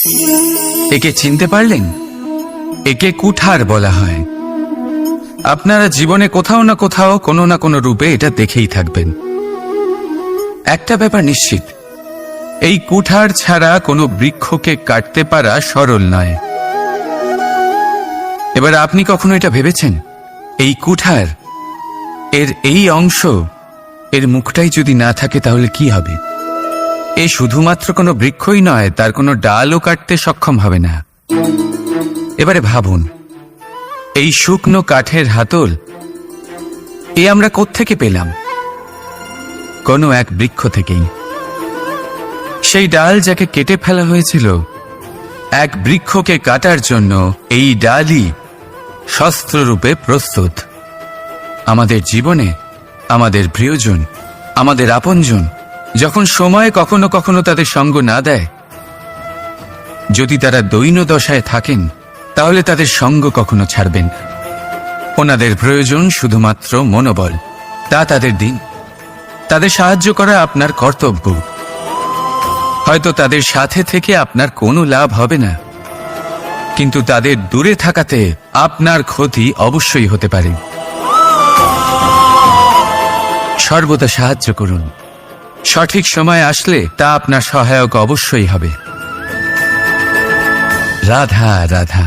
একে চিনতে পারলেন? একে কুঠার বলা হয়। আপনারা জীবনে কোথাও না কোথাও কোনো না কোনো রূপে এটা দেখেই থাকবেন। একটা ব্যাপার নিশ্চিত, এই কুঠার ছাড়া কোনো বৃক্ষকে কাটতে পারা সরল নয়। এবার আপনি কখনো এটা ভেবেছেন, এই কুঠার, এর এই অংশ, এর মুখটাই যদি না থাকে তাহলে কি হবে? এ শুধুমাত্র কোনো বৃক্ষই নয়, তার কোনো ডালও কাটতে সক্ষম হবে না। এবারে ভাবুন, এই শুকনো কাঠের হাতল এ আমরা কোত্থেকে পেলাম? কোনো এক বৃক্ষ থেকেই। সেই ডাল যাকে কেটে ফেলা হয়েছিল, এক বৃক্ষকে কাটার জন্য এই ডালই শস্ত্ররূপে প্রস্তুত। আমাদের জীবনে আমাদের প্রিয়জন, আমাদের আপনজন যখন সময় কখনো কখনো তাদের সঙ্গ না দেয়, যদি তারা দৈন্য দশায় থাকেন, তাহলে তাদের সঙ্গ কখনো ছাড়বেন না। ওনাদের প্রয়োজন শুধুমাত্র মনোবল। তা তাদের দিন। তাদের সাহায্য করা আপনার কর্তব্য। হয়তো তাদের সাথে থেকে আপনার কোনো লাভ হবে না, কিন্তু তাদের দূরে থাকাতে আপনার ক্ষতি অবশ্যই হতে পারে। সর্বদা সাহায্য করুন। সঠিক সময় আসলে তা আপনার সহায়ক অবশ্যই হবে। রাধা রাধা।